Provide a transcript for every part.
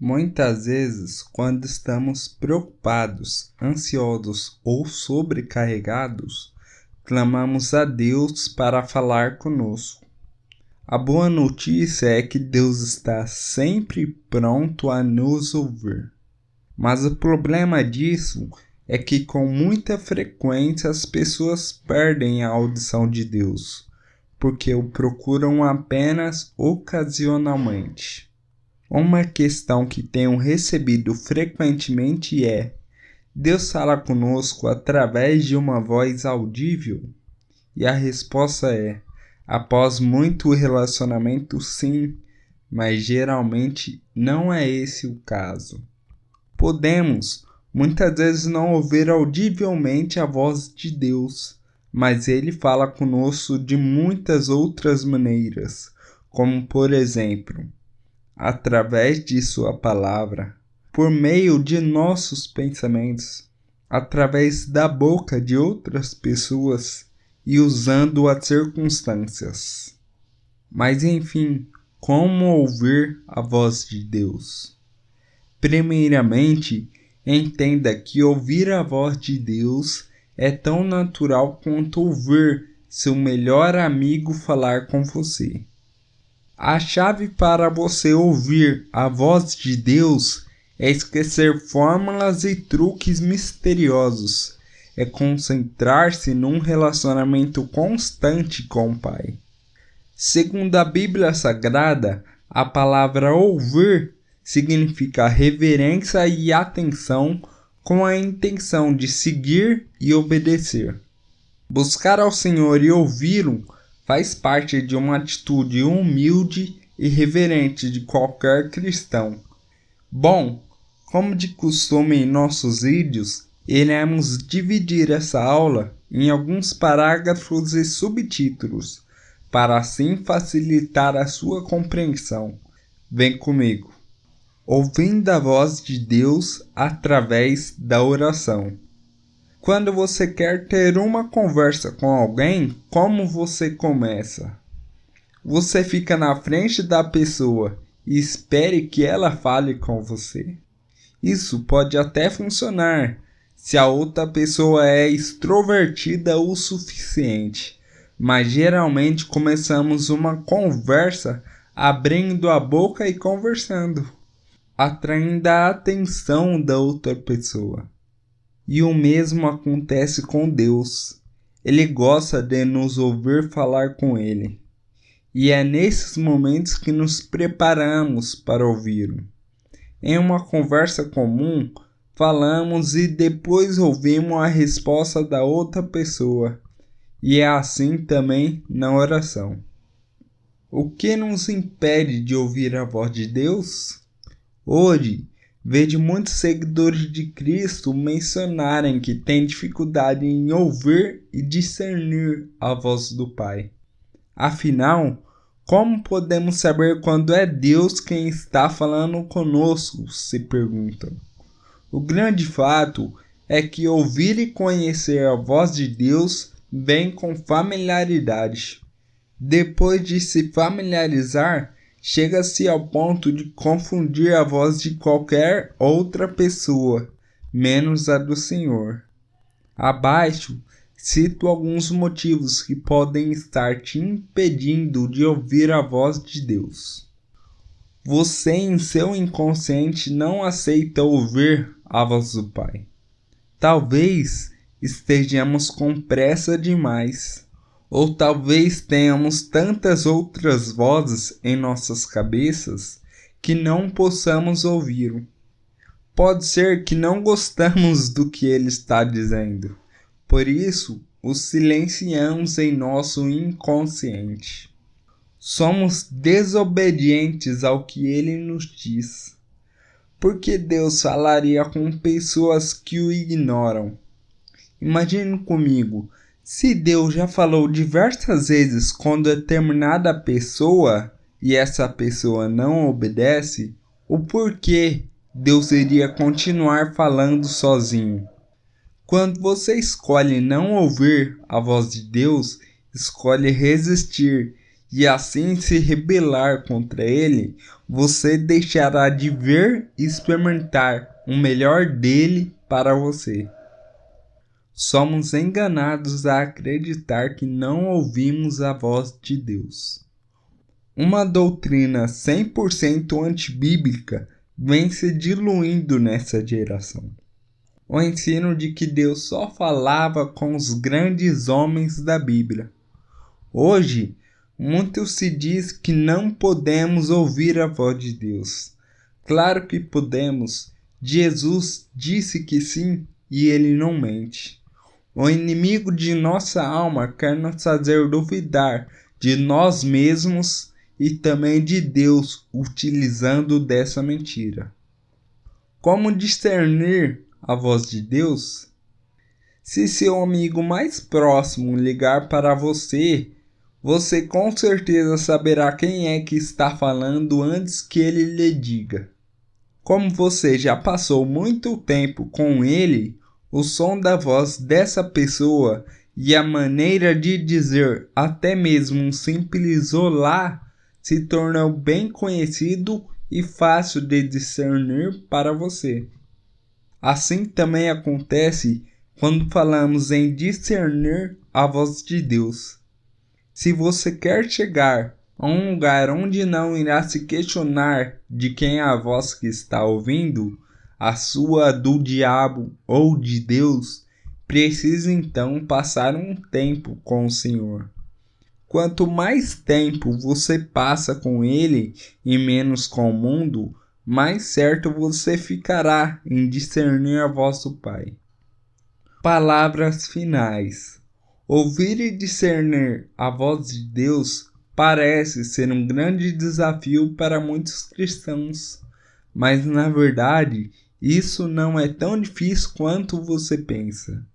Muitas vezes, quando estamos preocupados, ansiosos ou sobrecarregados, clamamos a Deus para falar conosco. A boa notícia é que Deus está sempre pronto a nos ouvir. Mas o problema disso é que com muita frequência as pessoas perdem a audição de Deus, porque o procuram apenas ocasionalmente. Uma questão que tenho recebido frequentemente é: Deus fala conosco através de uma voz audível? E a resposta é: após muito relacionamento, sim, mas geralmente não é esse o caso. Podemos, muitas vezes, não ouvir audivelmente a voz de Deus, mas Ele fala conosco de muitas outras maneiras, como por exemplo, através de Sua palavra, por meio de nossos pensamentos, através da boca de outras pessoas e usando as circunstâncias. Mas enfim, como ouvir a voz de Deus? Primeiramente, entenda que ouvir a voz de Deus é tão natural quanto ouvir seu melhor amigo falar com você. A chave para você ouvir a voz de Deus é esquecer fórmulas e truques misteriosos. É concentrar-se num relacionamento constante com o Pai. Segundo a Bíblia Sagrada, a palavra ouvir significa reverência e atenção com a intenção de seguir e obedecer. Buscar ao Senhor e ouvi-lo faz parte de uma atitude humilde e reverente de qualquer cristão. Bom, como de costume em nossos vídeos, iremos dividir essa aula em alguns parágrafos e subtítulos, para assim facilitar a sua compreensão. Vem comigo. Ouvindo a voz de Deus através da oração. Quando você quer ter uma conversa com alguém, como você começa? Você fica na frente da pessoa e espere que ela fale com você. Isso pode até funcionar se a outra pessoa é extrovertida o suficiente, mas geralmente começamos uma conversa abrindo a boca e conversando, atraindo a atenção da outra pessoa. E o mesmo acontece com Deus. Ele gosta de nos ouvir falar com Ele. E é nesses momentos que nos preparamos para ouvi-lo. Em uma conversa comum, falamos e depois ouvimos a resposta da outra pessoa. E é assim também na oração. O que nos impede de ouvir a voz de Deus? Hoje, vejo muitos seguidores de Cristo mencionarem que têm dificuldade em ouvir e discernir a voz do Pai. Afinal, como podemos saber quando é Deus quem está falando conosco? Se perguntam. O grande fato é que ouvir e conhecer a voz de Deus vem com familiaridade. Depois de se familiarizar, chega-se ao ponto de confundir a voz de qualquer outra pessoa, menos a do Senhor. Abaixo, cito alguns motivos que podem estar te impedindo de ouvir a voz de Deus. Você, em seu inconsciente, não aceita ouvir a voz do Pai. Talvez estejamos com pressa demais. Ou talvez tenhamos tantas outras vozes em nossas cabeças que não possamos ouvi-lo. Pode ser que não gostamos do que ele está dizendo. Por isso, o silenciamos em nosso inconsciente. Somos desobedientes ao que ele nos diz. Por que Deus falaria com pessoas que o ignoram? Imagine comigo. Se Deus já falou diversas vezes com determinada pessoa e essa pessoa não obedece, o porquê Deus iria continuar falando sozinho? Quando você escolhe não ouvir a voz de Deus, escolhe resistir e assim se rebelar contra ele, você deixará de ver e experimentar o melhor dele para você. Somos enganados a acreditar que não ouvimos a voz de Deus. Uma doutrina 100% antibíblica vem se diluindo nessa geração. O ensino de que Deus só falava com os grandes homens da Bíblia. Hoje, muito se diz que não podemos ouvir a voz de Deus. Claro que podemos. Jesus disse que sim e ele não mente. O inimigo de nossa alma quer nos fazer duvidar de nós mesmos e também de Deus, utilizando dessa mentira. Como discernir a voz de Deus? Se seu amigo mais próximo ligar para você, você com certeza saberá quem é que está falando antes que ele lhe diga. Como você já passou muito tempo com ele, o som da voz dessa pessoa e a maneira de dizer até mesmo um simples olá se tornou bem conhecido e fácil de discernir para você. Assim também acontece quando falamos em discernir a voz de Deus. Se você quer chegar a um lugar onde não irá se questionar de quem é a voz que está ouvindo, a sua, do diabo ou de Deus, precisa então passar um tempo com o Senhor. Quanto mais tempo você passa com Ele e menos com o mundo, mais certo você ficará em discernir a voz do Pai. Palavras finais. Ouvir e discernir a voz de Deus parece ser um grande desafio para muitos cristãos, mas na verdade isso não é tão difícil quanto você pensa.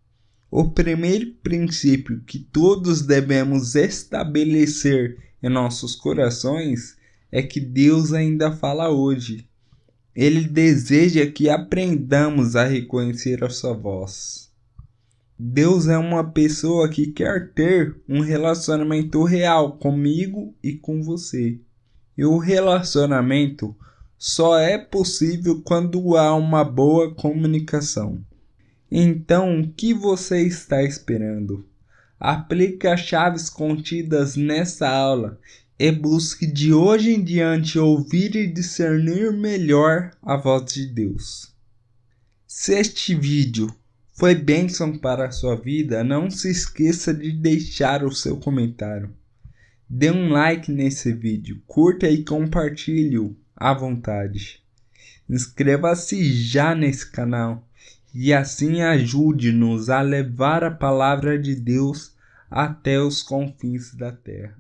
O primeiro princípio que todos devemos estabelecer em nossos corações é que Deus ainda fala hoje. Ele deseja que aprendamos a reconhecer a sua voz. Deus é uma pessoa que quer ter um relacionamento real comigo e com você. E o relacionamento só é possível quando há uma boa comunicação. Então, o que você está esperando? Aplique as chaves contidas nessa aula e busque de hoje em diante ouvir e discernir melhor a voz de Deus. Se este vídeo foi bênção para a sua vida, não se esqueça de deixar o seu comentário. Dê um like nesse vídeo, curta e compartilhe-o à vontade. Inscreva-se já nesse canal e assim ajude-nos a levar a palavra de Deus até os confins da terra.